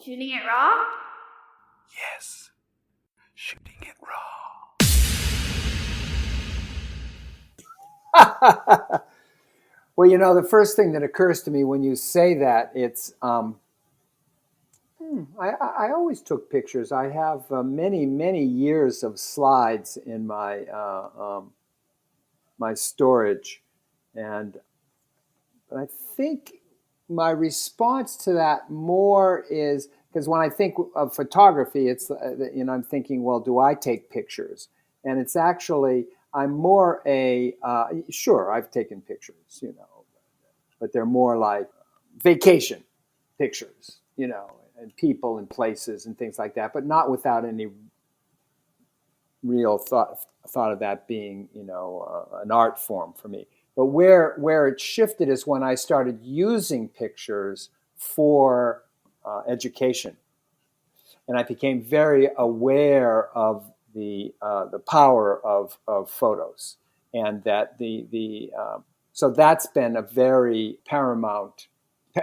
Shooting it raw? Yes, shooting it raw. Well, the first thing that occurs to me when you say that, it's I always took pictures. I have many, many years of slides in my storage, and but I think my response to that more is because when I think of photography, it's I'm thinking, well, do I take pictures? And it's actually I'm more sure I've taken pictures, but they're more like vacation pictures, and people and places and things like that, but not without any real thought of that being, an art form for me. But where it shifted is when I started using pictures for education, and I became very aware of the power of photos, and that so that's been a very paramount.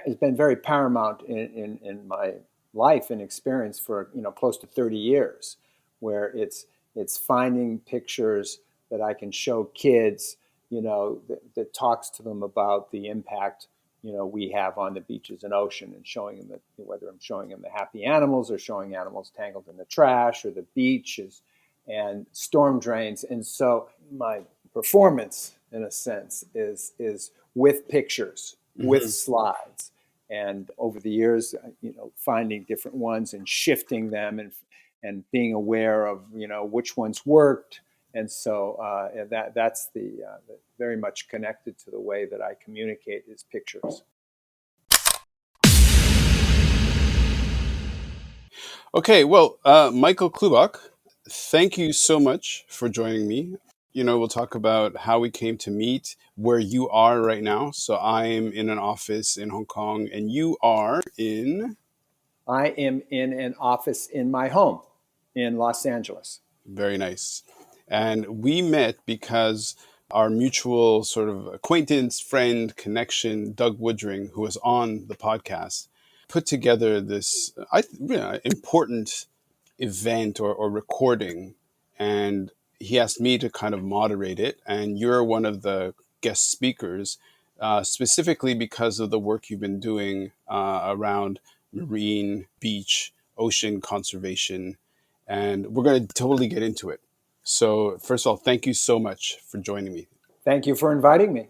It's been very paramount in my life and experience for close to 30 years, where it's finding pictures that I can show kids, that talks to them about the impact we have on the beaches and ocean, and showing them that whether I'm showing them the happy animals or showing animals tangled in the trash or the beaches and storm drains. And so my performance, in a sense, is with pictures, with slides. And over the years, finding different ones and shifting them and being aware of, which ones worked. And so that's very much connected to the way that I communicate is pictures. Okay, well, Michael Klubock, thank you so much for joining me. We'll talk about how we came to meet, where you are right now. So I'm in an office in Hong Kong, and you are in? I am in an office in my home in Los Angeles. Very nice. And we met because our mutual sort of acquaintance, friend, connection, Doug Woodring, who was on the podcast, put together this important event or recording. And he asked me to kind of moderate it. And you're one of the guest speakers, specifically because of the work you've been doing around marine, beach, ocean conservation. And we're going to totally get into it. So first of all, thank you so much for joining me. Thank you for inviting me.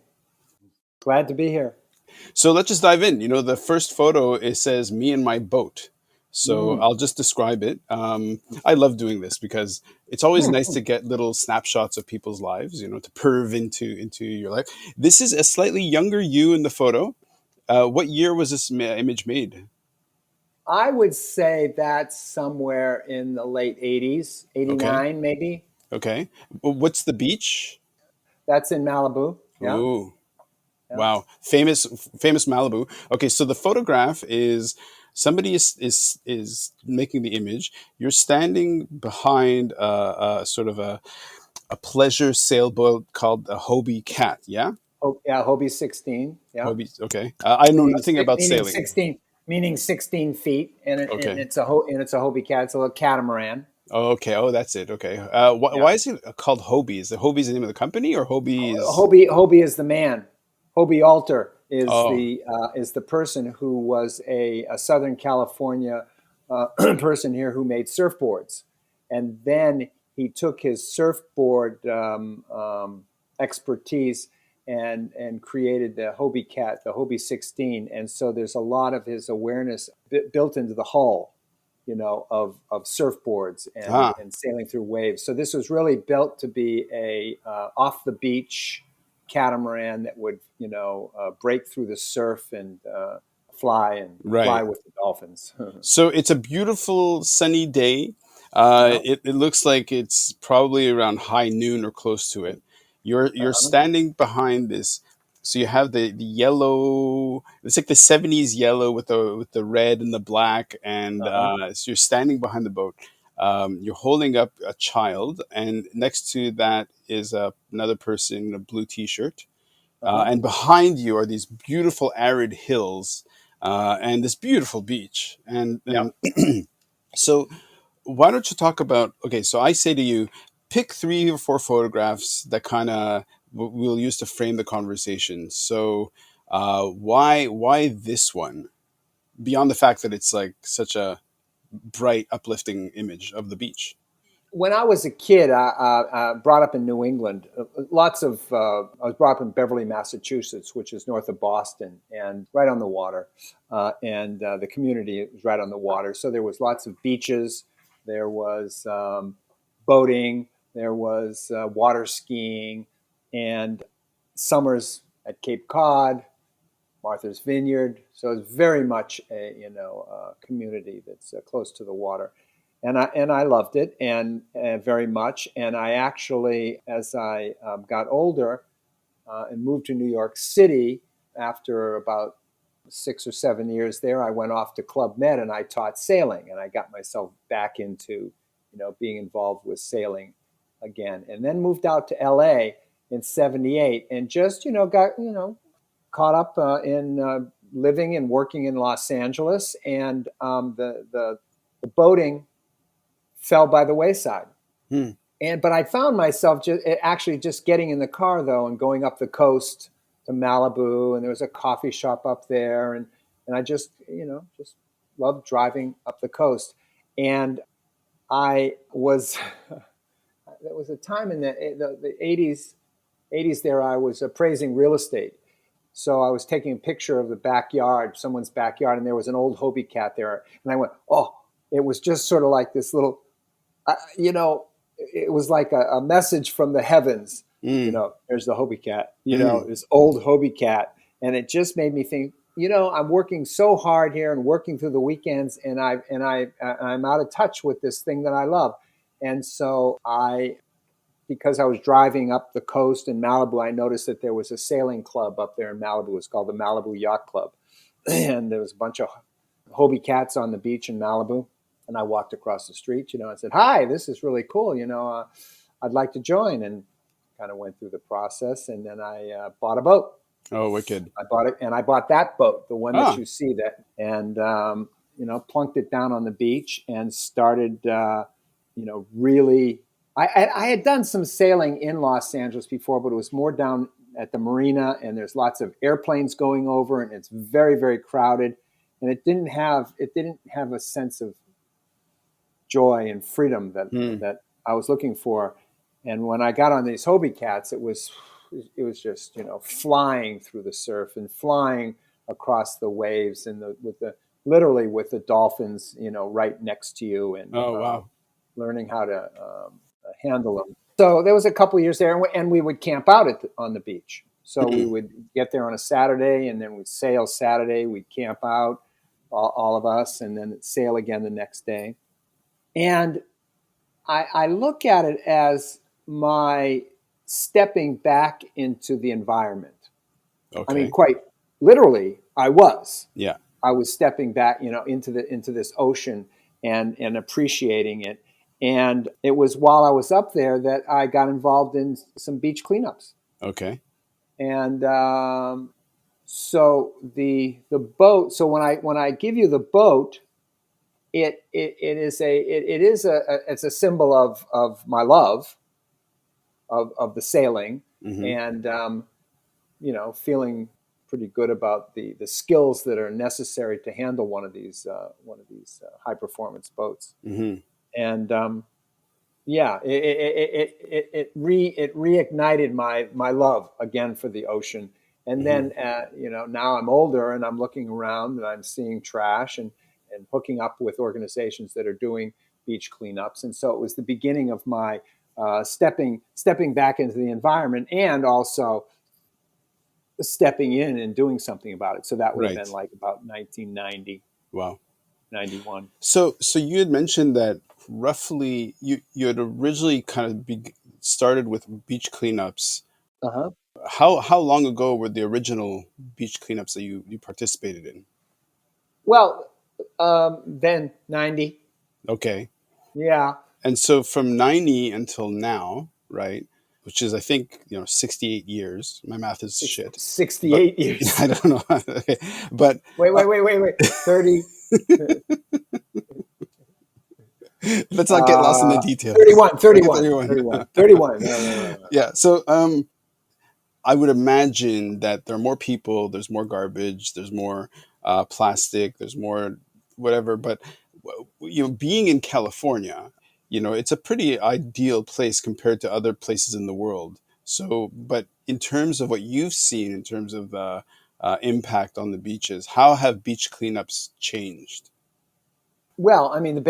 Glad to be here. So let's just dive in. The first photo, it says me and my boat. So I'll just describe it. I love doing this because it's always nice to get little snapshots of people's lives, to perv into your life. This is a slightly younger you in the photo. What year was this image made? I would say that's somewhere in the late 80s, 89 maybe. Okay. What's the beach? That's in Malibu. Yeah. Ooh. Yeah. Wow. Famous Malibu. Okay, so the photograph is somebody is making the image. You're standing behind sort of a pleasure sailboat called the Hobie Cat, yeah? Oh, yeah, Hobie 16. Yeah. Hobie, okay. I know nothing about sailing. 16 feet, and Okay. it's a Hobie Cat. It's a little catamaran. Oh, okay. Oh, that's it. Okay. Why is it called Hobie? Is the Hobie's the name of the company, or Hobie is? Hobie is the man. Hobie Alter is Oh. the person who was a Southern California person here who made surfboards, and then he took his surfboard expertise and created the Hobie Cat, the Hobie 16, and so there's a lot of his awareness built into the hull, of surfboards and sailing through waves. So this was really built to be a off the beach catamaran that would break through the surf and fly with the dolphins. So it's a beautiful sunny day. It looks like it's probably around high noon or close to it. You're standing behind this. So you have the yellow. It's like the 70s yellow with the red and the black, and so you're standing behind the boat. You're holding up a child, and next to that is another person in a blue T-shirt. And behind you are these beautiful arid hills. and this beautiful beach. Yeah. And so why don't you talk about, okay, so I say to you, pick 3 or 4 photographs that kind of we'll use to frame the conversation. So why this one? Beyond the fact that it's like such a bright, uplifting image of the beach. When I was a kid, I brought up in New England. I was brought up in Beverly, Massachusetts, which is north of Boston and right on the water. And the community was right on the water. So there was lots of beaches. There was boating. There was water skiing. And summers at Cape Cod, Martha's Vineyard. So it's very much a community that's close to the water, and I loved it and very much. And I actually, as I got older and moved to New York City after about 6 or 7 years there, I went off to Club Med and I taught sailing, and I got myself back into being involved with sailing again, and then moved out to L.A. in '78 and just got caught up in living and working in Los Angeles, and the boating fell by the wayside. Hmm. But I found myself actually just getting in the car though and going up the coast to Malibu, and there was a coffee shop up there, and I just just loved driving up the coast. And I was there was a time in the 80s there I was appraising real estate. So I was taking a picture of the backyard, someone's backyard, and there was an old Hobie cat there. And I went, oh, it was just sort of like this little, it was like a message from the heavens. Mm. There's the Hobie cat, Mm. this old Hobie cat. And it just made me think, I'm working so hard here and working through the weekends, and I'm out of touch with this thing that I love. And so because I was driving up the coast in Malibu, I noticed that there was a sailing club up there in Malibu. It's called the Malibu Yacht Club. And there was a bunch of Hobie cats on the beach in Malibu. And I walked across the street, and said, hi, this is really cool. I'd like to join. And kind of went through the process. And then I bought a boat. Oh, wicked. I bought it. And I bought that boat, the one that Ah, you see that. And, plunked it down on the beach and started, really. I had done some sailing in Los Angeles before, but it was more down at the marina, and there's lots of airplanes going over, and it's very, very crowded, and it didn't have a sense of joy and freedom hmm. that I was looking for. And when I got on these Hobie cats, it was just flying through the surf and flying across the waves, and literally with the dolphins right next to you, and Oh, wow. learning how to handle them. So there was a couple of years there, and we would camp out on the beach. So we would get there on a Saturday, and then we'd sail Saturday. We'd camp out, all of us, and then sail again the next day. And I look at it as my stepping back into the environment. I mean, Okay. quite literally, I was. Yeah. I was stepping back, into this ocean and appreciating it. And it was while I was up there that I got involved in some beach cleanups. Okay. And so the boat. So when I give you the boat, it's a symbol of my love of the sailing, Hmm. and feeling pretty good about the skills that are necessary to handle one of these high performance boats. Hmm. And yeah, it reignited my love again for the ocean. And Hmm. then now I'm older and I'm looking around and I'm seeing trash and hooking up with organizations that are doing beach cleanups. And so it was the beginning of my stepping back into the environment, and also stepping in and doing something about it. So that would have been Right. like about 1990, Wow. 91. So you had mentioned that roughly you had originally kind of started with beach cleanups. Uh-huh. How long ago were the original beach cleanups that you participated in? Well, then 90. Okay. Yeah. And so from 90 until now, right? which is, I think, 68 years. My math is shit, but 68 years. I don't know. Okay. But uh, Wait. 30. let's not get lost in the details. 31, Okay, 31, 31. 31, 31. No. Yeah. So I would imagine that there are more people, there's more garbage, there's more plastic, there's more whatever. But being in California, it's a pretty ideal place compared to other places in the world. So, but in terms of what you've seen, in terms of the impact on the beaches, how have beach cleanups changed? Well, I mean,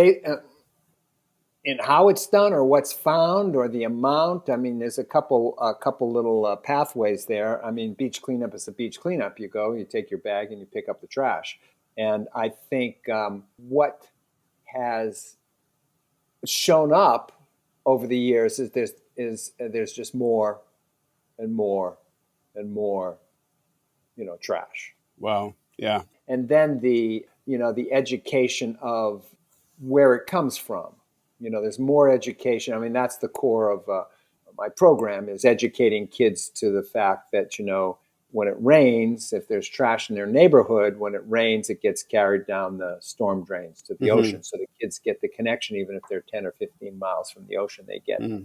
in how it's done or what's found or the amount. I mean, there's a couple little pathways there. I mean, beach cleanup is a beach cleanup. You go, you take your bag, and you pick up the trash. And I think what has shown up over the years is there's just more and more and more, trash. Wow. Yeah. And then the education of where it comes from. There's more education. I mean, that's the core of my program, is educating kids to the fact that, when it rains, if there's trash in their neighborhood, when it rains, it gets carried down the storm drains to the Hmm. ocean. So the kids get the connection, even if they're 10 or 15 miles from the ocean, they get, Hmm.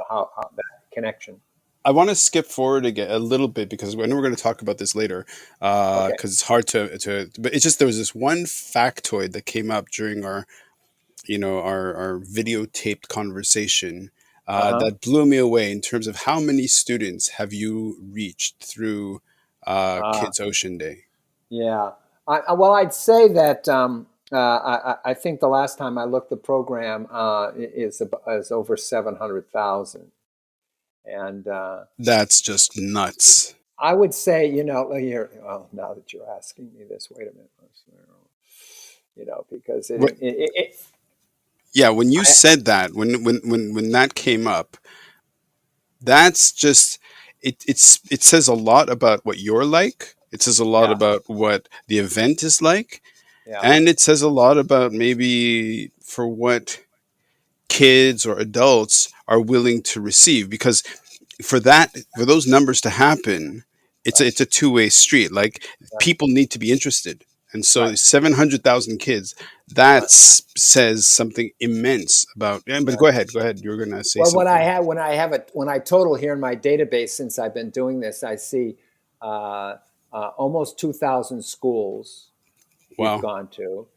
how that connection. I want to skip forward again a little bit because I know we're going to talk about this later. Okay. Because it's hard but it's just there was this one factoid that came up during our videotaped conversation Uh-huh. that blew me away in terms of how many students have you reached through Uh, Kids Ocean Day? yeah. Well, I'd say that I think the last time I looked, the program is over 700,000. And That's just nuts. I would say, well, now that you're asking me this, wait a minute, because What? Yeah, when you I, said that, when that came up, that's just it says a lot about what you're like. It says a lot yeah, about what the event is like, yeah, and it says a lot about maybe for what kids or adults are willing to receive, because for those numbers to happen, right, it's a two-way street. Like, right, people need to be interested, and so right, 700,000 kids, right, says something immense about. Yeah, but right. go ahead, you were going to say Well, something. when I total here in my database since I've been doing this, I see uh, almost 2,000 schools we've Wow. gone to.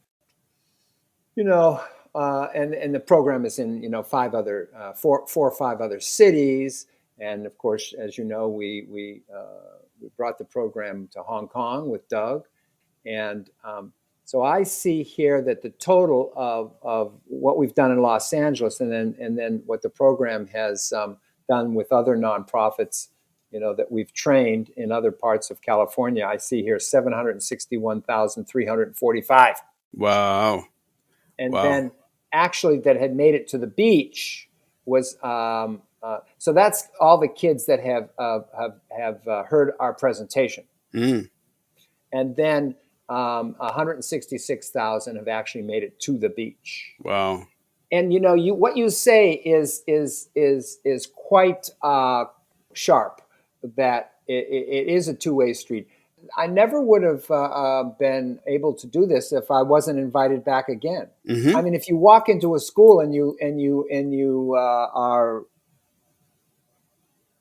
You know, and the program is in four or five other cities, and of course, as you know, we brought the program to Hong Kong with Doug, and so I see here that the total of what we've done in Los Angeles, and then what the program has done with other nonprofits, that we've trained in other parts of California, I see here 761,345. Wow. And Wow. then actually that had made it to the beach was so that's all the kids that have heard our presentation, Mm, and then 166,000 have actually made it to the beach. wow. And what you say is quite sharp. That it is a two-way street. I never would have been able to do this if I wasn't invited back again. Hmm. I mean, if you walk into a school and you are,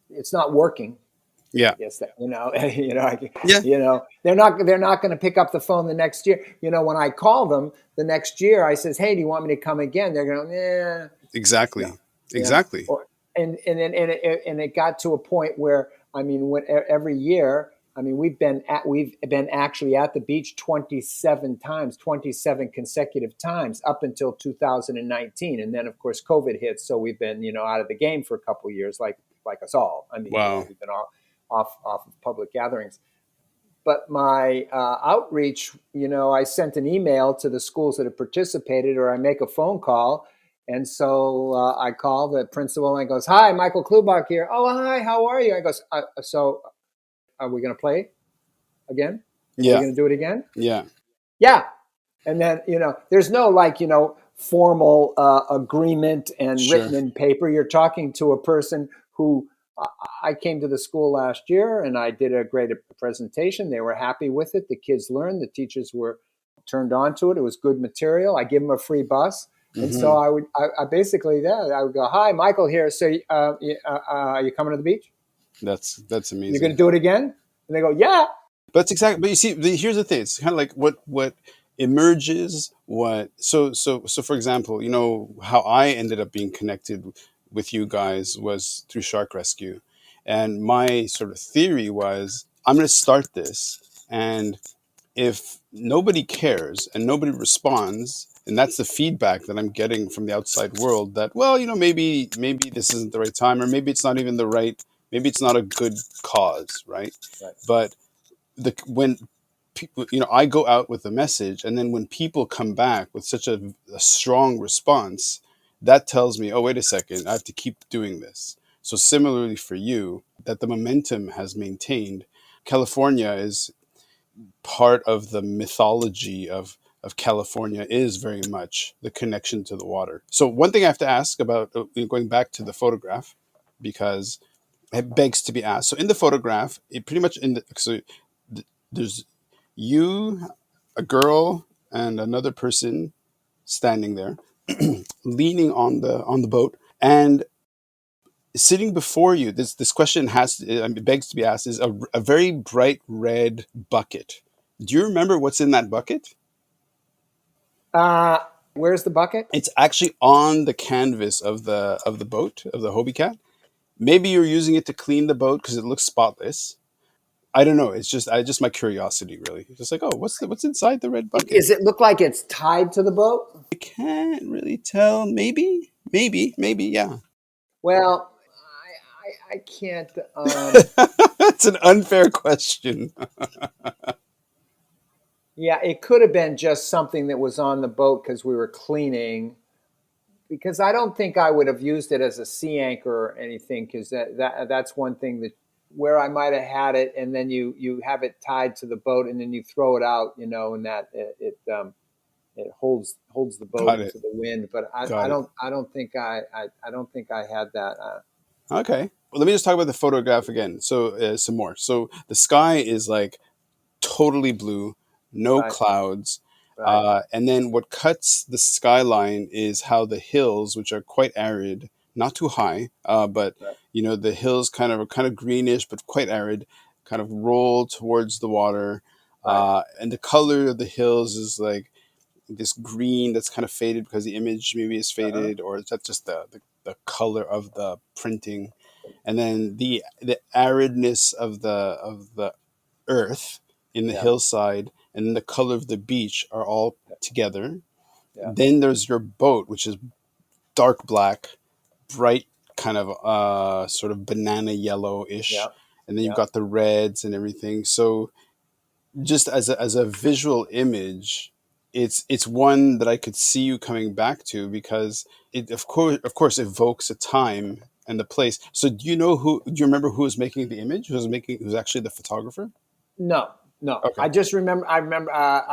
it's not working. Yeah. I guess that Yeah. they're not going to pick up the phone the next year. When I call them the next year, I says, "Hey, do you want me to come again?" They're going, "Yeah, no." Exactly. Yeah. Exactly. And it got to a point where, I mean, every year, I mean, we've been actually at the beach 27 times, 27 consecutive times up until 2019, and then of course COVID hit, so we've been out of the game for a couple of years, like us all. I mean, Wow. we've been off of public gatherings. But my outreach, I sent an email to the schools that have participated, or I make a phone call. And so I call the principal and I goes, "Hi, Michael Klubock here." "Oh, hi, how are you?" I goes, "So are we going to play again? Are we Yeah. going to do it again?" Yeah. "Yeah." And then, there's no formal agreement and Sure. written in paper. You're talking to a person who I came to the school last year and I did a great presentation. They were happy with it. The kids learned. The teachers were turned on to it. It was good material. I give them a free bus. And so Hmm. I basically, I would go, hi, Michael here. So are you coming to the beach? That's You're going amazing. to do it again? And they go, yeah. But it's exactly. But you see, here's the thing. It's kind of like what emerges. So for example, you know how I ended up being connected with you guys was through shark rescue, and my sort of theory was I'm going to start this, and if nobody cares and nobody responds, and that's the feedback that I'm getting from the outside world, that well, you know, maybe this isn't the right time, or maybe it's not even the right, maybe it's not a good cause, right? Right. But when people, you know, I go out with a message, and then when people come back with such a strong response, that tells me, oh, wait a second, I have to keep doing this. So similarly for you, that the momentum has maintained. California is part of the mythology of California is very much the connection to the water. So one thing I have to ask about, going back to the photograph, because it begs to be asked. So in the photograph, it pretty much there's you, a girl, and another person standing there, leaning on the boat, and sitting before you. This question begs to be asked: is a very bright red bucket. Do you remember what's in that bucket? Uh, where's the bucket? It's actually on the canvas of the boat of the Hobie Cat. Maybe you're using it to clean the boat because it looks spotless. I don't know. It's just my curiosity, really. It's just like, oh, what's inside the red bucket? Does it look like it's tied to the boat? I can't really tell. Maybe, yeah. Well, I can't. That's an unfair question. Yeah, it could have been just something that was on the boat because we were cleaning. Because I don't think I would have used it as a sea anchor or anything. Because that's one thing that where I might have had it, and then you have it tied to the boat, and then you throw it out, and that it holds the boat Got it. into the wind. But Got it. I don't think I don't think I had that. Okay. Well, let me just talk about the photograph again. So some more. So the sky is like totally blue, no Right, clouds. right, And then what cuts the skyline is how the hills, which are quite arid, not too high, but right, you know the hills kind of greenish but quite arid, kind of roll towards the water, right, and the color of the hills is like this green that's kind of faded because the image maybe is uh-huh, faded, or is that just the color of the printing, and then the aridness of the earth in the yeah, hillside, and then the color of the beach are all together. yeah, Then there's your boat, which is dark black, bright, kind of sort of banana yeah, yellow-ish, and then you've yeah. got the reds and everything. So just as a visual image, it's one that I could see you coming back to, because it of course evokes a time and the place. So do you remember who was making the image? Who's actually the photographer? No, no. Okay. I just remember. I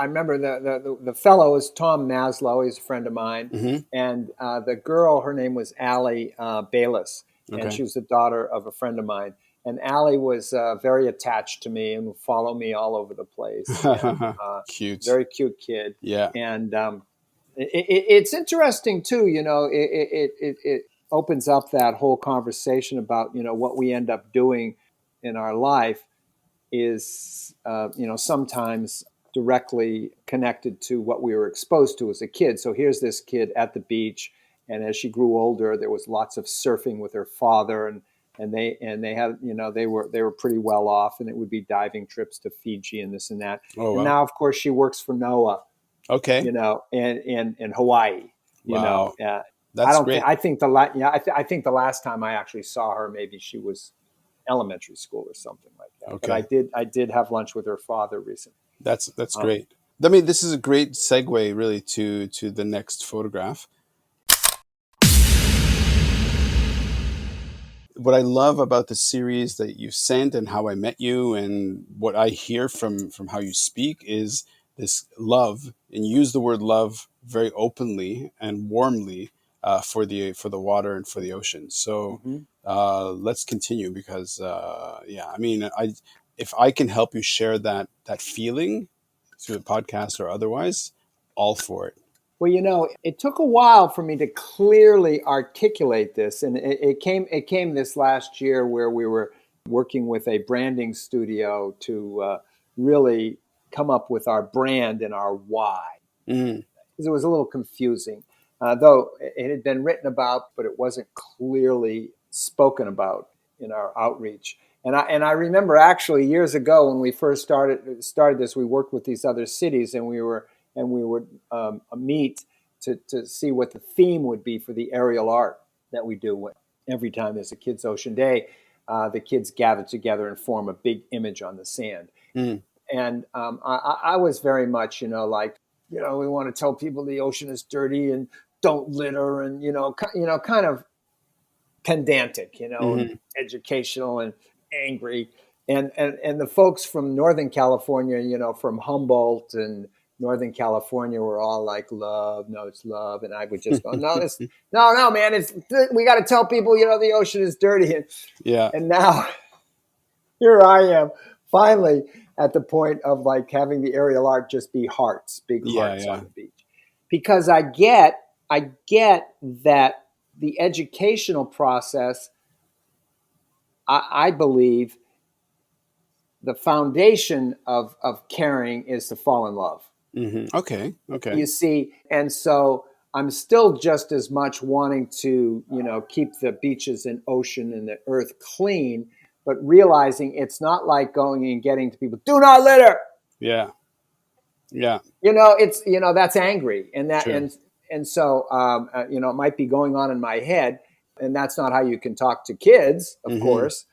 remember the fellow is Tom Maslow. He's a friend of mine, Hmm. and the girl, her name was Allie Bayless, and Okay. she was the daughter of a friend of mine. And Allie was very attached to me and would follow me all over the place. And Cute. very cute kid. Yeah. And it's interesting too. It opens up that whole conversation about what we end up doing in our life is sometimes directly connected to what we were exposed to as a kid. So here's this kid at the beach, and as she grew older, there was lots of surfing with her father, and they had they were pretty well off, and it would be diving trips to Fiji and this and that. Oh And well. now, of course, she works for NOAA, Okay. in Hawaii. Wow. I That's don't think great. I think the la- yeah I think the last time I actually saw her, maybe she was elementary school or something like that. But Okay. I did have lunch with her father recently. That's Um, great. I mean, this is a great segue really to the next photograph. What I love about the series that you sent and how I met you and what I hear from how you speak is this love, and you use the word love very openly and warmly, for the water and for the ocean. So Hmm. let's continue because yeah, I mean, if I can help you share that feeling through the podcast or otherwise, all for it. Well, it took a while for me to clearly articulate this, and it came this last year where we were working with a branding studio to really come up with our brand and our why. Mm, Because it was a little confusing, though it had been written about, but it wasn't clearly spoken about in our outreach. And I remember actually years ago when we first started this, we worked with these other cities, and we would meet to see what the theme would be for the aerial art that we do. Every time there's a Kids Ocean Day, the kids gather together and form a big image on the sand. mm, And I was very much, like, we want to tell people the ocean is dirty and don't litter, and kind of pedantic, and hmm. educational and angry. And the folks from Northern California, from Humboldt and Northern California, were all like, love, no, it's love. And I would just go, no, no, man, we got to tell people, the ocean is dirty. Yeah, And now here I am, finally at the point of like having the aerial art just be hearts, big yeah, hearts yeah. on the beach, because I get that the educational process. I believe the foundation of caring is to fall in love. Okay, You okay. see, and so I'm still just as much wanting to, keep the beaches and ocean and the earth clean, but realizing it's not like going and getting to people, do not litter. Yeah, yeah, It's that's angry, and that sure. and so it might be going on in my head, and that's not how you can talk to kids, of Hmm. course.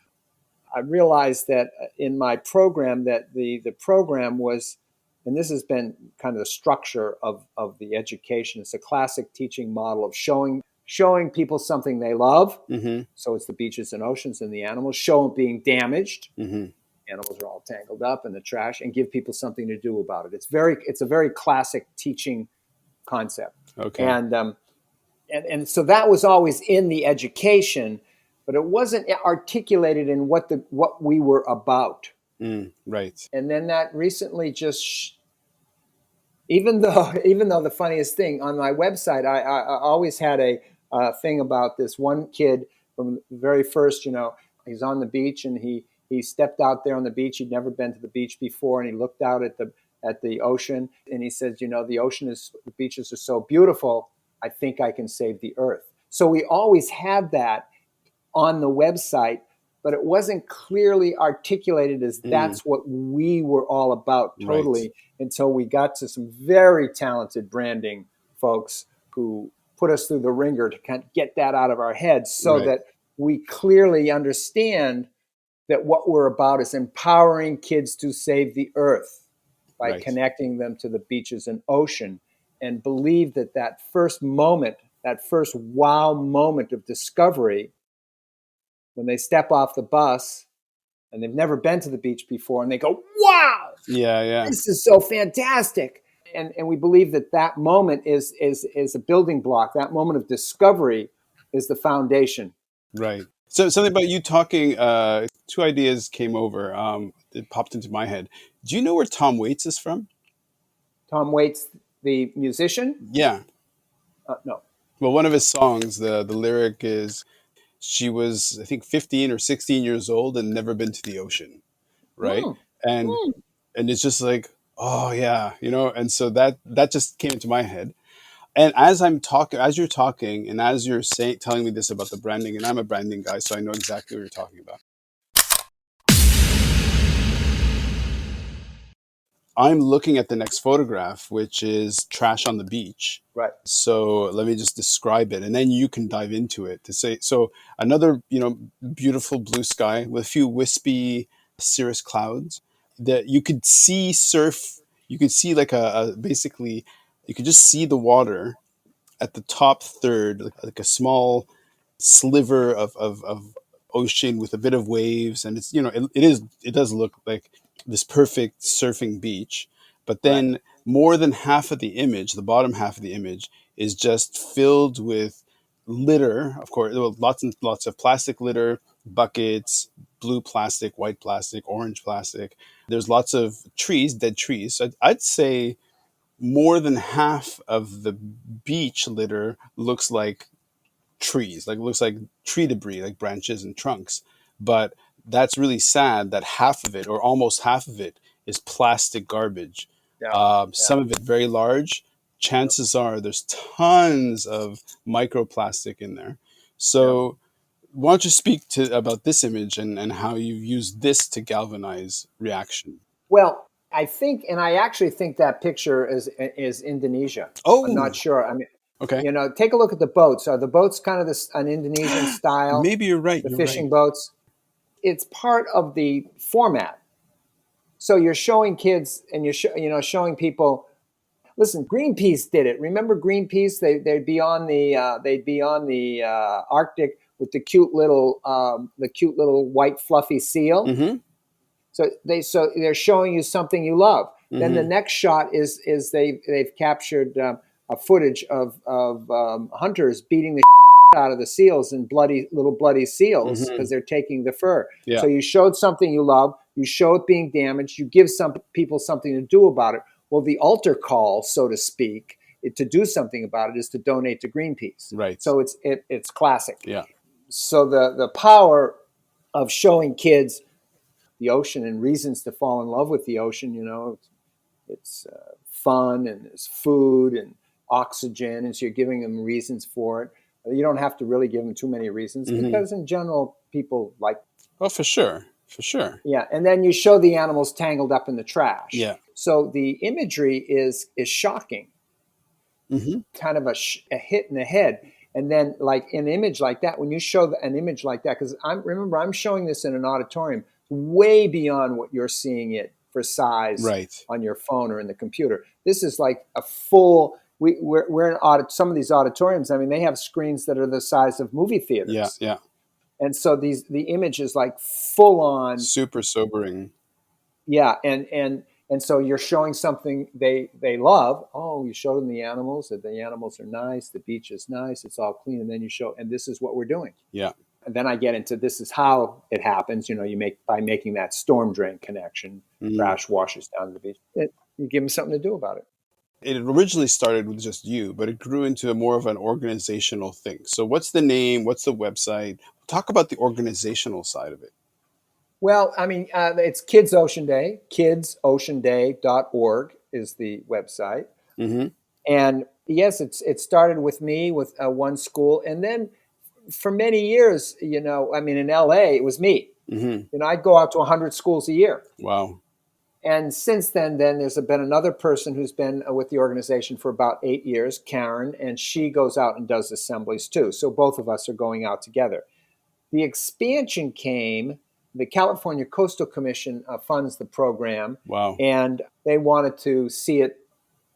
I realized that in my program that the program was, and this has been kind of the structure of the education. It's a classic teaching model of showing people something they love. Hmm. So it's the beaches and oceans and the animals. Show them being damaged. Hmm. Animals are all tangled up in the trash, and give people something to do about it. It's a very classic teaching concept, Okay. and and so that was always in the education, but it wasn't articulated in what we were about. Mm, right. And then that recently just, even though the funniest thing on my website, I always had a thing about this one kid from the very first. He's on the beach, and he stepped out there on the beach. He'd never been to the beach before, and he looked out at the ocean, and he says, the beaches are so beautiful. I think I can save the earth. So we always had that on the website, but it wasn't clearly articulated as Mm, that's what we were all about right. totally, until we got to some very talented branding folks who put us through the ringer to kind of get that out of our heads, so Right. that we clearly understand that what we're about is empowering kids to save the earth by Right. connecting them to the beaches and ocean, and believe that first moment, that first wow moment of discovery, when they step off the bus and they've never been to the beach before, and they go, wow, Yeah, yeah. this is so fantastic. And we believe that moment is a building block. That moment of discovery is the foundation. Right. So something about you talking, two ideas came over. It popped into my head. Do you know where Tom Waits is from? Tom Waits, the musician? Yeah. No. Well, one of his songs, the lyric is, she was, I think, 15 or 16 years old and never been to the ocean. Right. Mm, And mm. it's just like, oh yeah, and so that just came into my head. And as you're talking, and as you're telling me this about the branding, and I'm a branding guy, so I know exactly what you're talking about. I'm looking at the next photograph, which is trash on the beach. Right. So let me just describe it, and then you can dive into it to say. So another, beautiful blue sky with a few wispy cirrus clouds that you could see surf. You could see like basically, you could just see the water at the top third, like a small sliver of ocean with a bit of waves, and it's it does look like this perfect surfing beach. But Right. then more than half of the image, the bottom half of the image, is just filled with litter, of course, well, lots and lots of plastic litter, buckets, blue plastic, white plastic, orange plastic. There's lots of trees, dead trees. So I'd say more than half of the beach litter looks like trees, like looks like tree debris, like branches and trunks. But that's really sad that half of it, or almost half of it, is plastic garbage. Yeah. Yeah. Some of it very large. Chances are there's tons of microplastic in there. Yeah. So why don't you speak to about this image and how you've used this to galvanize reaction? Well, I think, and I actually think that picture is Indonesia. I'm not Oh, sure. I mean, okay. take a look at the boats. Are the boats kind of an Indonesian style? Maybe you're right. The You're right. fishing boats. It's part of the format. So you're showing kids, and showing people. Listen, Greenpeace did it. Remember Greenpeace? They'd be on the Arctic with the cute little white fluffy seal. Mm-hmm. So they're showing you something you love. Then the Mm-hmm. next shot is they've captured a footage of hunters beating the out of the seals and bloody seals Mm-hmm. because they're taking the fur. Yeah. So you showed something you love. You show it being damaged. You give some people something to do about it. Well, the altar call, so to speak, to do something about it is to donate to Greenpeace. Right. So it's classic. Yeah. So the power of showing kids the ocean and reasons to fall in love with the ocean, it's fun and there's food and oxygen, and so you're giving them reasons for it. You don't have to really give them too many reasons Mm-hmm. because in general people like. Oh, for sure. For sure. Yeah, and then you show the animals tangled up in the trash. Yeah. So the imagery is shocking, Mm-hmm. kind of a hit in the head. And then, like an image like that, when you show an image like that, because I'm showing this in an auditorium, way beyond what you're seeing it for size Right. on your phone or in the computer. This is like a full. We're in some of these auditoriums. I mean, they have screens that are the size of movie theaters. Yeah. Yeah. And so the image is like full on. Super sobering. Yeah, and so you're showing something they love. Oh, you show them the animals. That the animals are nice. The beach is nice. It's all clean. And then you show, and this is what we're doing. Yeah. And then I get into this is how it happens. You make by making that storm drain connection. Mm. Trash washes down to the beach. You give them something to do about it. It originally started with just you, but it grew into more of an organizational thing. So what's the name? What's the website? Talk about the organizational side of it. Well, I mean, it's Kids Ocean Day. kidsoceanday.org is the website. Mm-hmm. And yes, it started with me with one school. And then for many years, I mean, in LA, it was me. Mm-hmm. I'd go out to 100 schools a year. Wow. And since then there's been another person who's been with the organization for about 8 years, Karen, and she goes out and does assemblies too. So both of us are going out together. The expansion came, the California Coastal Commission funds the program. Wow. And they wanted to see it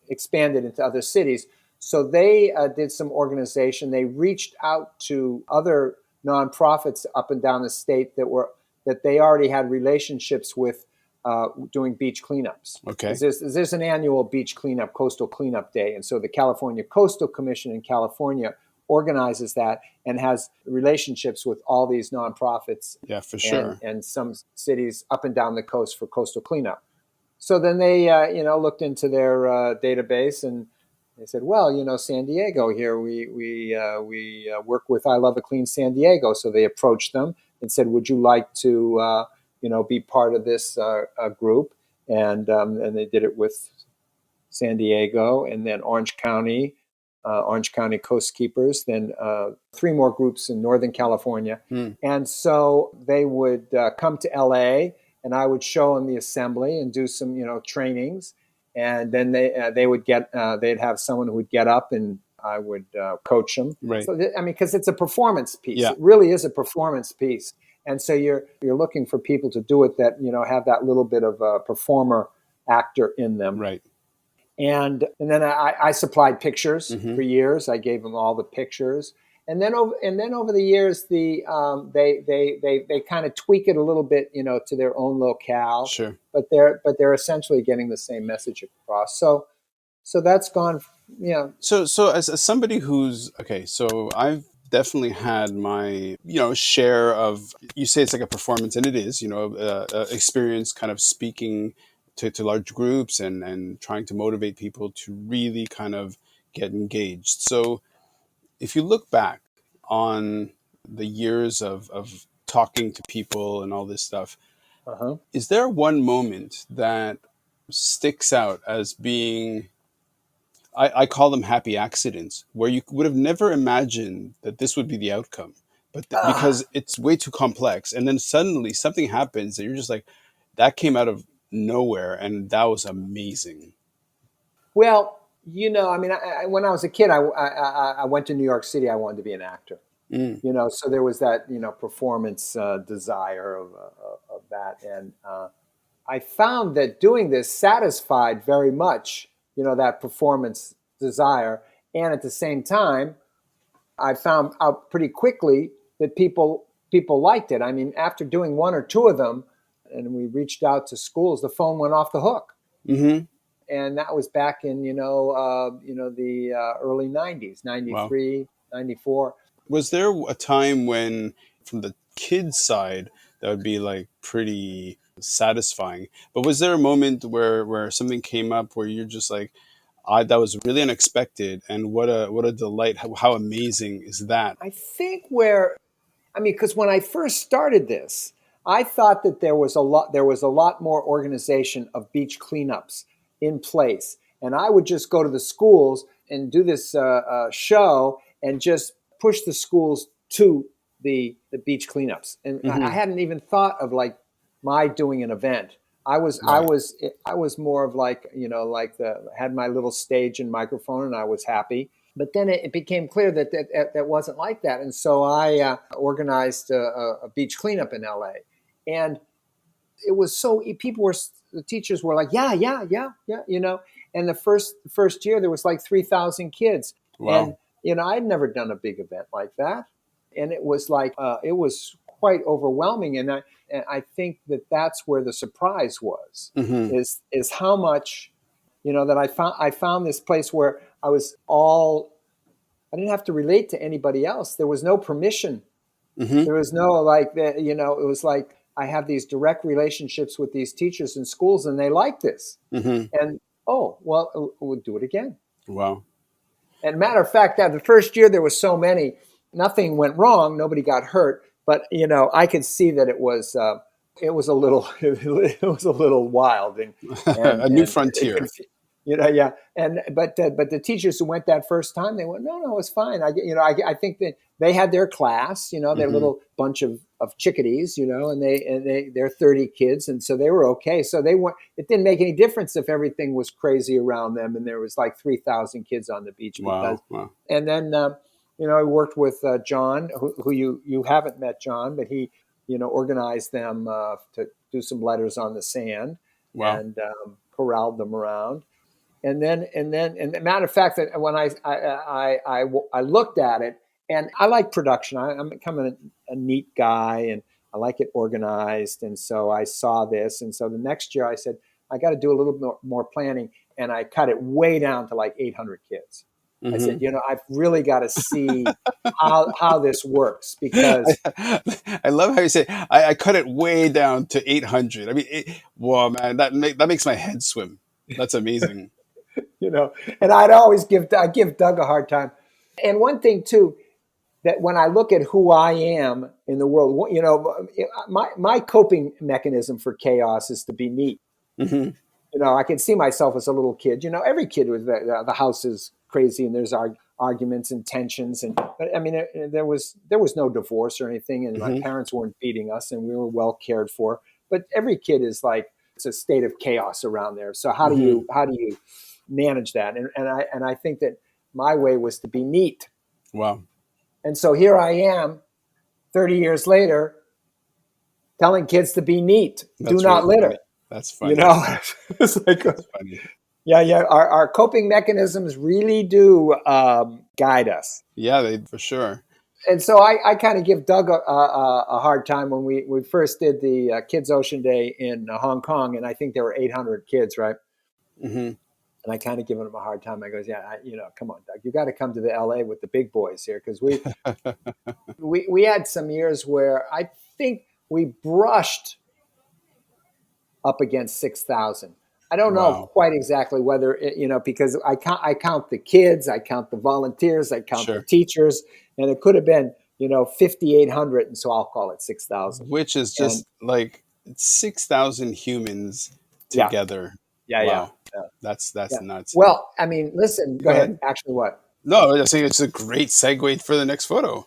expanded into other cities. So they did some organization. They reached out to other nonprofits up and down the state that they already had relationships with doing beach cleanups. Okay. There's an annual beach cleanup, coastal cleanup day. And so the California Coastal Commission in California organizes that and has relationships with all these nonprofits. Yeah, for sure. And some cities up and down the coast for coastal cleanup. So then they, looked into their database and they said, well, San Diego here, we work with I Love a Clean San Diego. So they approached them and said, would you like to, be part of this group? And they did it with San Diego and then Orange County Coast Keepers, then 3 more groups in Northern California. And so they would come to LA and I would show them the assembly and do some, trainings. And then they would they'd have someone who would get up and I would coach them. Right. So, because it's a performance piece. Yeah. It really is a performance piece. And so you're looking for people to do it that, have that little bit of a performer actor in them. Right. And then I supplied pictures Mm-hmm. for years. I gave them all the pictures. And then over the years, they kind of tweak it a little bit, to their own locale. Sure. But they're essentially getting the same message across. So that's gone. So as somebody who's okay, so I've definitely had my, share of, you say it's like a performance, and it is, experience kind of speaking to large groups and trying to motivate people to really kind of get engaged. So if you look back on the years of talking to people and all this stuff, Uh-huh. is there one moment that sticks out as being, I call them happy accidents, where you would have never imagined that this would be the outcome, but Ah, because it's way too complex, and then suddenly something happens that you're just like, that came out of nowhere, and that was amazing. well, I mean, when I was a kid, I went to New York City. I wanted to be an actor. Mm, So there was that performance desire of that, and I found that doing this satisfied very much that performance desire, and at the same time, I found out pretty quickly that people liked it. I mean, after doing one or two of them, and we reached out to schools, the phone went off the hook, hmm and that was back in the early '90s, Wow. '93, '94. Was there a time when, from the kids' side, that would be like pretty satisfying? But was there a moment where something came up where you're just like, that was really unexpected, and what a delight! How amazing is that? I think I mean, because when I first started this, I thought that there was a lot more organization of beach cleanups in place, and I would just go to the schools and do this show and just push the schools to the beach cleanups. And I Hmm. hadn't even thought of like my doing an event. I was I Right. was I was more of like like the had my little stage and microphone, and I was happy. But then it became clear that wasn't like that, and so I organized a beach cleanup in LA, and it was so people were the teachers were like, yeah, yeah, yeah, yeah, And the first year there was like 3,000 kids, and Wow. I'd never done a big event like that, and it was like it was quite overwhelming, and I think that's where the surprise was, Hmm. is how much that I found this place where I didn't have to relate to anybody else. There was no permission. Hmm. There was no like that. It was like I have these direct relationships with these teachers in schools, and they like this. Hmm. And oh well, we'll do it again. Wow. And matter of fact, that the first year there was so many, nothing went wrong, nobody got hurt, but I could see that it was a little it was a little wild, and A new and it frontier. conf- yeah, and but the teachers who went that first time, they went, no, it's fine. I think that they had their class, their Hmm. little bunch of chickadees, they're 30 kids, and so they were okay. So they weren't. It didn't make any difference if everything was crazy around them, and there was like 3,000 kids on the beach because. Wow. Wow. And then I worked with John, who you haven't met, John, but he organized them to do some letters on the sand Wow. and corralled them around. And the matter of fact, that when I looked at it, and I like production. I'm becoming a neat guy, and I like it organized. And so I saw this, and so the next year I said I got to do a little bit more planning, and I cut it way down to like 800 kids. I said, Hmm. I've really got to see how this works because I love how you say, I cut it way down to 800. I mean, whoa, man, that makes my head swim. That's amazing. you know, and I give Doug a hard time. And one thing too, that when I look at who I am in the world, my coping mechanism for chaos is to be neat. Hmm. I can see myself as a little kid. Every kid was the house is crazy, and there's arguments and tensions, but I mean, there was no divorce or anything, and my Hmm. parents weren't beating us, and we were well cared for. But every kid is like it's a state of chaos around there. So Hmm. how do you manage that? And I think that my way was to be neat, Wow. and so here I am, 30 years later, telling kids to be neat, do That's really not funny. litter. That's You funny. know, it's like That's funny. yeah, yeah. Our coping mechanisms really do guide us. Yeah, for sure. And so I kind of give Doug a hard time when we first did the Kids Ocean Day in Hong Kong, and I think there were 800 kids, right? Hmm. And I kind of given him a hard time. I goes, yeah, come on, Doug, you got to come to the LA with the big boys here. Cause we had some years where I think we brushed up against 6,000. I don't know Wow. quite exactly whether because I count the kids, I count the volunteers, I count the Sure. teachers, and it could have been 5,800, and so I'll call it 6,000. Which is And just like 6,000 humans yeah, together. yeah, yeah, Wow. yeah, That's yeah. nuts. Well, I mean, listen, go Go ahead. ahead. Actually, what? No, I think it's a great segue for the next photo.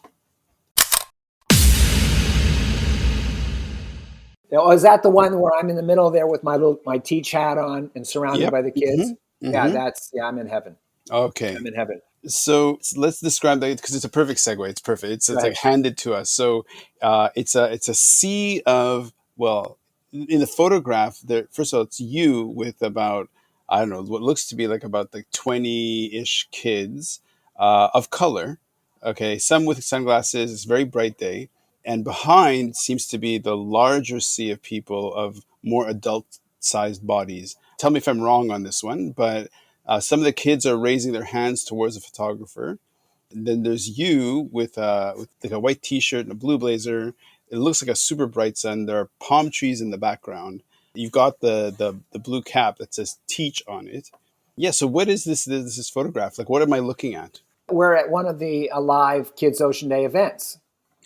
Is that the one where I'm in the middle there with my teach hat on and surrounded Yep. by the kids? Yeah, Hmm. I'm in heaven. Okay. I'm in heaven. So let's describe that because it's a perfect segue. It's perfect. It's Go like ahead. handed to us. So it's a sea of, well, in the photograph there. First of all, it's you with about, I don't know, what looks to be like about like 20-ish kids of color. Okay, some with sunglasses. It's a very bright day, and behind seems to be the larger sea of people of more adult-sized bodies. Tell me if I'm wrong on this one, but some of the kids are raising their hands towards the photographer. And then there's you with like a white T-shirt and a blue blazer. It looks like a super bright sun. There are palm trees in the background. You've got the blue cap that says "Teach" on it. Yeah. So what is this photograph? Like, what am I looking at? We're at one of the Alive Kids Ocean Day events.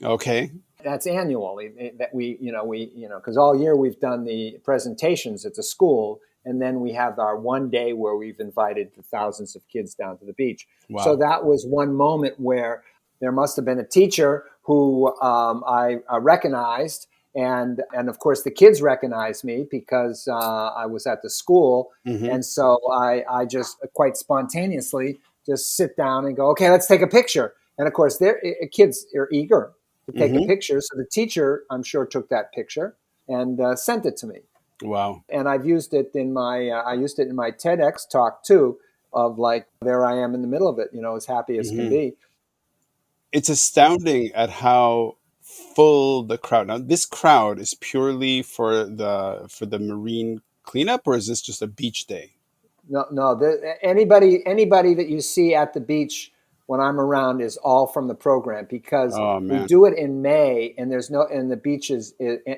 Okay. That's annual. That because all year we've done the presentations at the school, and then we have our one day where we've invited the thousands of kids down to the beach. So Wow. that was one moment where there must have been a teacher who I recognized, and of course the kids recognized me because I was at the school, Mm-hmm. and so I just quite spontaneously just sit down and go, okay, let's take a picture. And of course, kids are eager to take a Mm-hmm. picture. So the teacher, I'm sure, took that picture and sent it to me. Wow. And I've used it in I used it in my TEDx talk too, of like, there I am in the middle of it, as happy as can Mm-hmm. be. It's astounding at how full the crowd. Now, this crowd is purely for the marine cleanup, or is this just a beach day? No, no, anybody that you see at the beach when I'm around is all from the program because Oh we man, do it in May and the beaches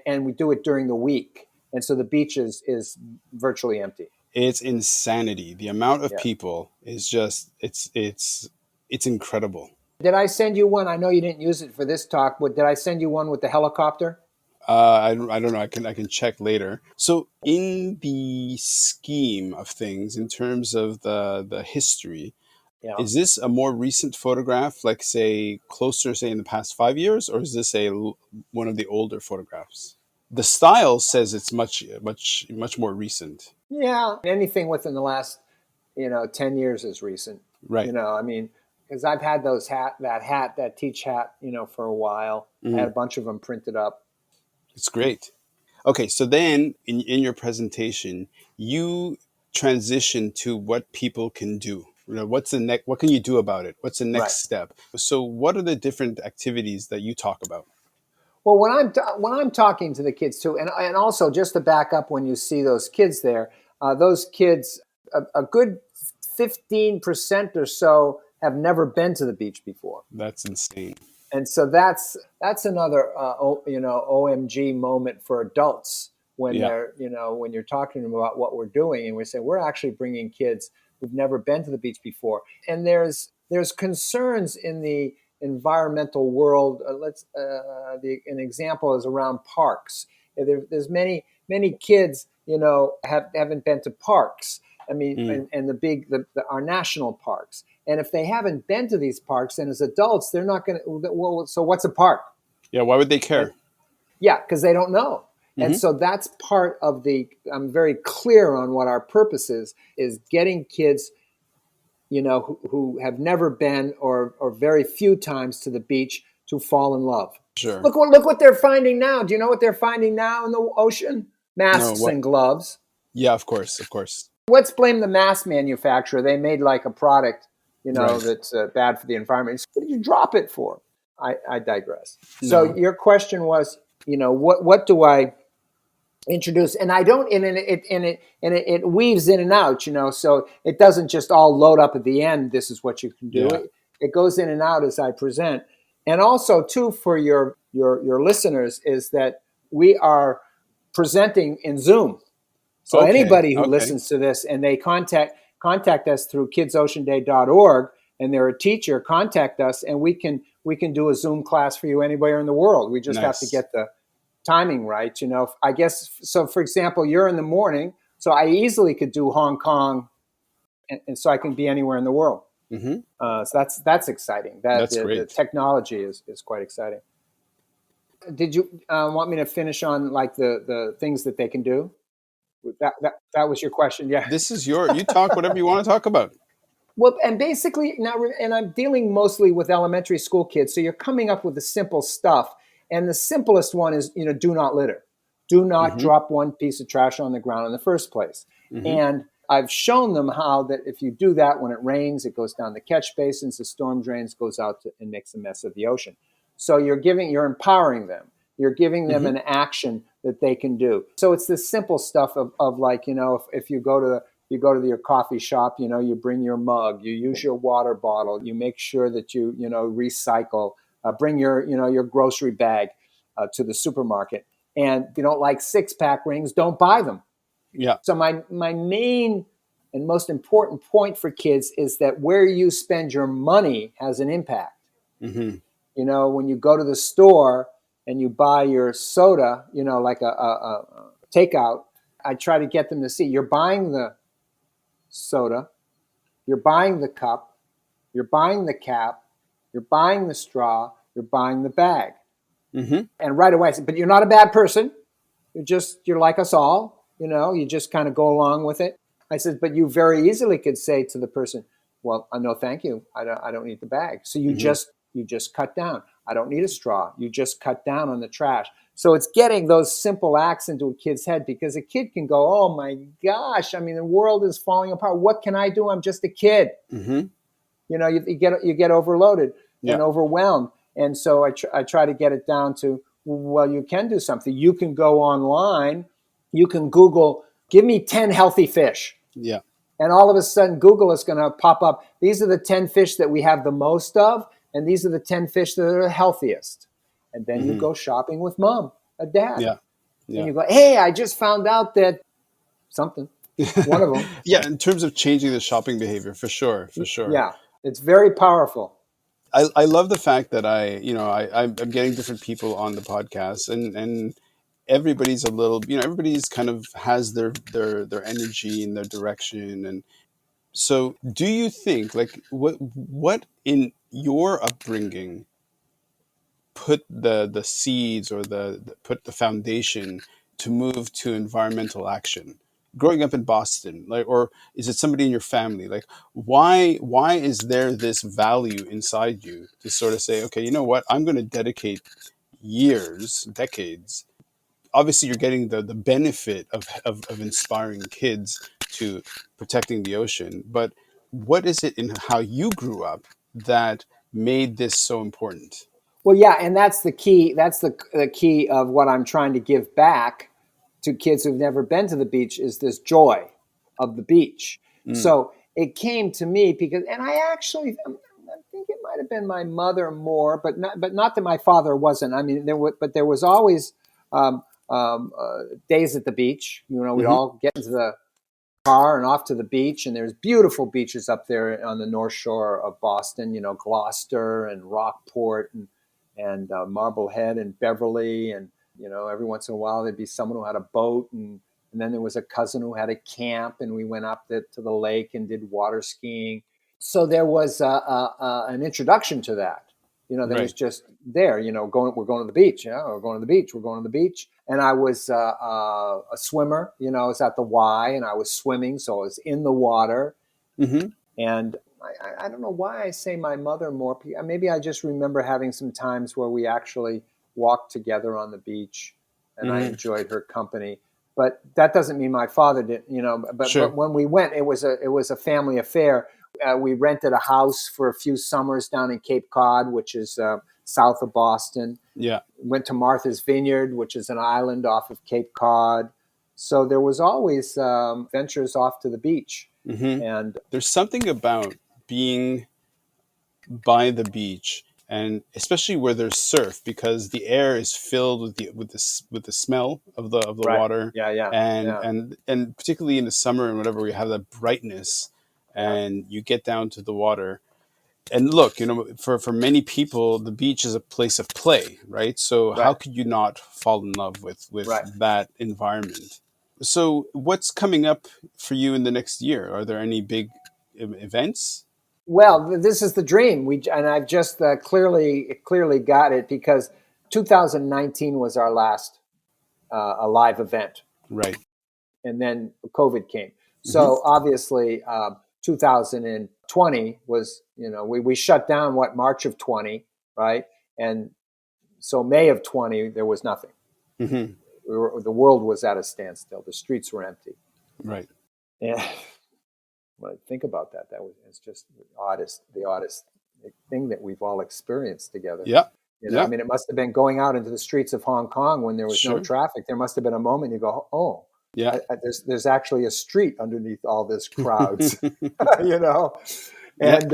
and we do it during the week. And so the beach is virtually empty. it's insanity. The amount of Yeah. people is just it's incredible. Did I send you one? I know you didn't use it for this talk, but did I send you one with the helicopter? I don't know. I can check later. So in the scheme of things, in terms of the history, Yeah. is this a more recent photograph, like say closer, say in the past 5 years, or is this one of the older photographs? The style says it's much more recent. Yeah. Anything within the last, 10 years is recent. Right. I mean, because I've had that teach hat, for a while. I had Mm, a bunch of them printed up. it's great. Okay, so then in your presentation, you transition to what people can do. What's the next? What can you do about it? What's the Right. next step? So, what are the different activities that you talk about? Well, when I'm talking to the kids too, and also just to back up, when you see those kids there, those kids, a good 15% or so have never been to the beach before. That's insane. And so that's another OMG moment for adults when Yeah, when you're talking to them about what we're doing, and we say we're actually bringing kids who've never been to the beach before. And there's concerns in the environmental world. An example is around parks. There's many kids haven't been to parks. I mean, mm. and our national parks. And if they haven't been to these parks, then as adults, they're not going to. Well, so what's a park? Yeah. Why would they And care? yeah, because they don't know. And Hmm. so that's part of I'm very clear on what our purpose is getting kids, who have never been or very few times to the beach to fall in love. Sure. Look what they're finding now. Do you know what they're finding now in the ocean? No. Masks What? and gloves. Yeah. Of course. Of course. Let's blame the mask manufacturer. They made like a product, Right. that's bad for the environment. What did you drop it for? I digress. So No. your question was, what do I introduce, and I don't, it weaves in and out, so it doesn't just all load up at the end. This is what you can do. Yeah. It goes in and out as I present. And also too, for your listeners, is that we are presenting in Zoom. So Okay. anybody who Okay. listens to this and they contact us through kidsoceanday.org, and they're a teacher, contact us, and we can do a Zoom class for you anywhere in the world. We just have to Nice. get the timing right. I guess, so for example, you're in the morning, so I easily could do Hong Kong, and so I can be anywhere in the world. Hmm. So that's exciting. That That's the great. technology is quite exciting. Did you want me to finish on like the things that they can do? That was your question, yeah. This is you talk whatever you want to talk about. Well, and basically now, and I'm dealing mostly with elementary school kids, so you're coming up with the simple stuff. And the simplest one is, do not litter. Do not Hmm. drop one piece of trash on the ground in the first place. Hmm. And I've shown them how that if you do that, when it rains, it goes down the catch basins, the storm drains, goes out and makes a mess of the ocean. So you're empowering them. You're giving them Hmm. an action that they can do. So it's this simple stuff of like, if you go to your coffee shop, you bring your mug, you use your water bottle, you make sure that you recycle, bring your grocery bag to the supermarket. And if you don't like 6-pack rings, don't buy them. Yeah. So my main and most important point for kids is that where you spend your money has an impact. Hmm. When you go to the store and you buy your soda, like a takeout, I try to get them to see you're buying the soda, you're buying the cup, you're buying the cap, you're buying the straw, you're buying the bag. Hmm. And right away I said, but you're not a bad person. You're like us all, you just kind of go along with it. I said, but you very easily could say to the person, well, no, thank you. I don't need the bag. So Hmm. you just cut down. I don't need a straw. You just cut down on the trash. So it's getting those simple acts into a kid's head, because a kid can go, oh my gosh, I mean, the world is falling apart. What can I do? I'm just a kid. Hmm. You get overloaded Yeah. and overwhelmed. And so I try to get it down to, well, you can do something. You can go online. You can Google, give me 10 healthy fish. Yeah. And all of a sudden, Google is going to pop up. These are the 10 fish that we have the most of, and these are the 10 fish that are the healthiest. And then you Hmm. go shopping with mom, a dad. Yeah. And Yeah. you go, hey, I just found out that something, one of them. Yeah. In terms of changing the shopping behavior, for sure. For sure. Yeah, it's very powerful. I love the fact that I'm getting different people on the podcast, and everybody's a little, everybody's kind of has their energy and their direction. And so do you think, like, what in your upbringing put the seeds, or put the foundation to move to environmental action growing up in Boston? Like, or is it somebody in your family? Like, why is there this value inside you to sort of say, okay, you know what, I'm going to dedicate years, decades. Obviously you're getting the benefit of inspiring kids to protecting the ocean, but what is it in how you grew up that made this so important? Well, yeah, and that's the key. That's the key of what I'm trying to give back to kids who've never been to the beach, is this joy of the beach. Mm. So it came to me because, and I think it might have been my mother more, but not that my father wasn't. I mean, there was always days at the beach. We'd Hmm. all get into the car and off to the beach, and there's beautiful beaches up there on the north shore of Boston, Gloucester and Rockport and Marblehead and Beverly, and every once in a while there'd be someone who had a boat, and then there was a cousin who had a camp, and we went up to the lake and did water skiing. So there was an introduction to that. There was Right. just there, we're going to the beach, we're going to the beach, we're going to the beach. And I was a swimmer, I was at the Y and I was swimming, so I was in the water. Hmm. And I don't know why I say my mother more. Maybe I just remember having some times where we actually walked together on the beach, and I Hmm. enjoyed her company. But that doesn't mean my father didn't, But Sure. when we went, it was a family affair. We rented a house for a few summers down in Cape Cod, which is south of Boston. Yeah. Went to Martha's Vineyard, which is an island off of Cape Cod. So there was always ventures off to the beach. Hmm. And There's something about being by the beach, and especially where there's surf, because the air is filled with the smell of the right, water, yeah, yeah, and yeah, particularly in the summer and whatever, we have that brightness, yeah, and you get down to the water. And look, for many people, the beach is a place of play, right? So how right, could you not fall in love with right. that environment? So what's coming up for you in the next year? Are there any big events? Well, this is the dream. And I've just clearly got it because 2019 was our last a live event, Right. and then COVID came. Hmm. So obviously, 2020 was, we shut down March of 20, right? And so May of 20 there was nothing. Hmm. The world was at a standstill. The streets were empty. Right. And when I think about that, it's just the oddest thing that we've all experienced together. Yeah. I Yeah. mean, it must have been going out into the streets of Hong Kong when there was no Sure. traffic. There must have been a moment you go, oh, Yeah. there's actually a street underneath all this crowds, you know? Yeah. And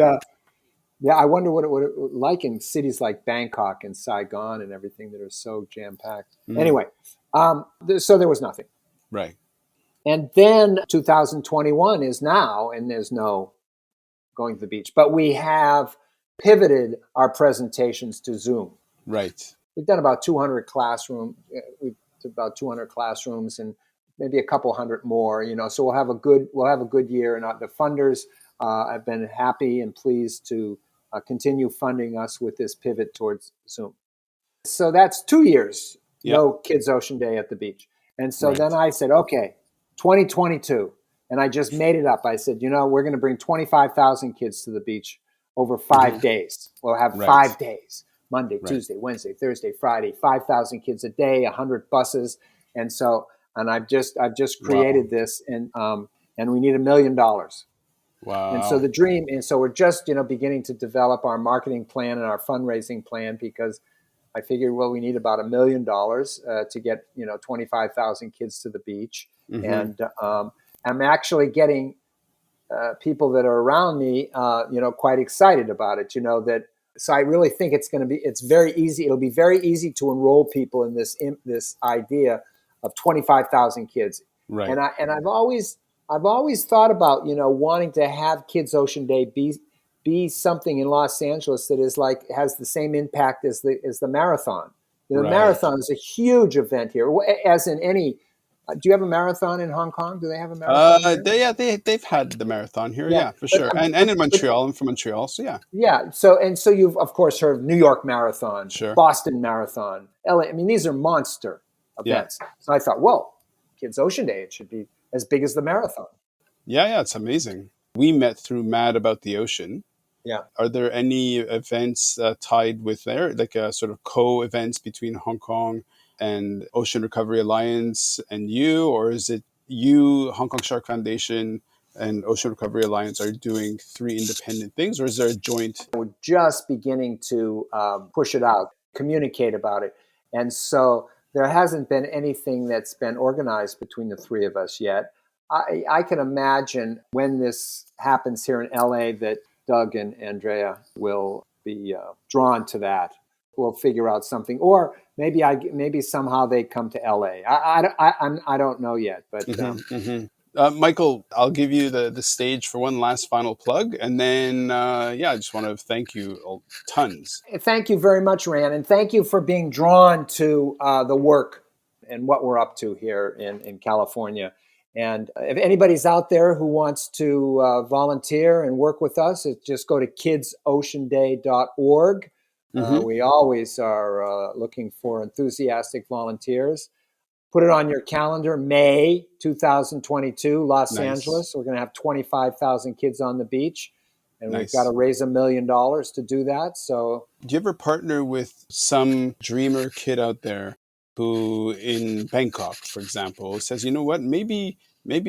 yeah, I wonder what it would like in cities like Bangkok and Saigon and everything that are so jam packed. Mm. Anyway, so there was nothing. Right. And then 2021 is now, and there's no going to the beach, but we have pivoted our presentations to Zoom. Right. We've done about 200 classrooms. We've about 200 classrooms and maybe a couple hundred more. So we'll have a good year. And the funders have been happy and pleased to continue funding us with this pivot towards Zoom. So that's 2 years, Yeah. no Kids Ocean Day at the beach. And so then Right. I said, okay, 2022. And I just made it up. I said, we're going to bring 25,000 kids to the beach over Hmm. 5 days. We'll have Right. 5 days, Monday, Right. Tuesday, Wednesday, Thursday, Friday, 5,000 kids a day, 100 buses. And so, and I've just Wow. created this, and we need $1 million. And so Wow. the dream, and so we're just, beginning to develop our marketing plan and our fundraising plan, because I figured, well, we need about $1 million to get 25,000 kids to the beach, Hmm. and I'm actually getting people that are around me, quite excited about it. That. So I really think it's very easy. It'll be very easy to enroll people in this idea of 25,000 kids, Right. and I've always thought about wanting to have Kids Ocean Day be something in Los Angeles that is like has the same impact as the marathon. The Right. marathon is a huge event here, as in any. Do you have a marathon in Hong Kong? Do they have a marathon here? They've had the marathon here. Yeah, Yeah, for sure. And in but Montreal. I'm from Montreal, so yeah. yeah. So you've of course heard of New York Marathon, Sure. Boston Marathon, LA. I mean, these are monster Yeah. events. So I thought, well, Kids Ocean Day, it should be as big as the marathon. Yeah. Yeah. It's amazing. We met through Mad About the Ocean. Yeah. Are there any events tied with there, like sort of co-events between Hong Kong and Ocean Recovery Alliance and you, or is it you, Hong Kong Shark Foundation, and Ocean Recovery Alliance are doing three independent things, or is there a joint? We're just beginning to push it out, communicate about it. And so there hasn't been anything that's been organized between the three of us yet. I can imagine when this happens here in LA that Doug and Andrea will be drawn to that. We'll figure out something, or maybe somehow they come to LA. I don't know yet, but Hmm. Hmm. Michael, I'll give you the stage for one last final plug, and then yeah, I just want to thank you tons. thank you very much, Rand, and thank you for being drawn to the work and what we're up to here in California. And if anybody's out there who wants to volunteer and work with us, just go to kidsoceanday.org. Hmm. We always are looking for enthusiastic volunteers. Put it on your calendar, May 2022, Los Nice. Angeles. We're going to have 25,000 kids on the beach, and we've got to Nice. raise $1 million to do that. So Do you ever partner with some dreamer kid out there who in Bangkok, for example, says, you know what, maybe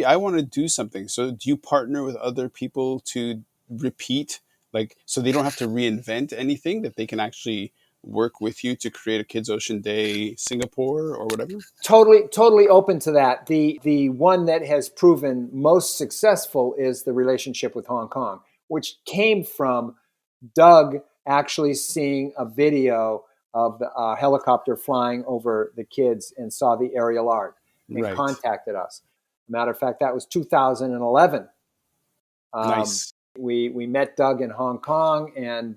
I want to do something. So do you partner with other people to repeat, like, so they don't have to reinvent anything, that they can actually work with you to create a Kids Ocean Day Singapore or whatever? Totally open to that. The one that has proven most successful is the relationship with Hong Kong, which came from Doug actually seeing a video of the helicopter flying over the kids and saw the aerial art and Right. contacted us. Matter of fact, that was 2011. Nice. We met Doug in Hong Kong and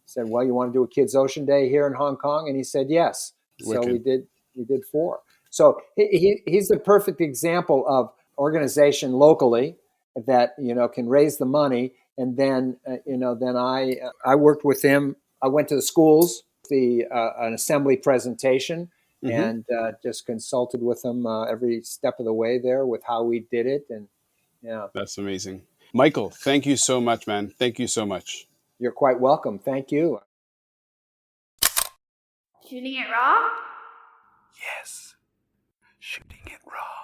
said, "Well, you want to do a Kids Ocean Day here in Hong Kong?" And he said, "Yes." So we Wicked. did 4. So he's the perfect example of organization locally that can raise the money, and then then I worked with him. I went to the schools, an assembly presentation, Hmm. and just consulted with them every step of the way there with how we did it, and yeah. That's amazing. Michael, thank you so much, man. Thank you so much. You're quite welcome. Thank you. Shooting it raw? Yes. Shooting it raw.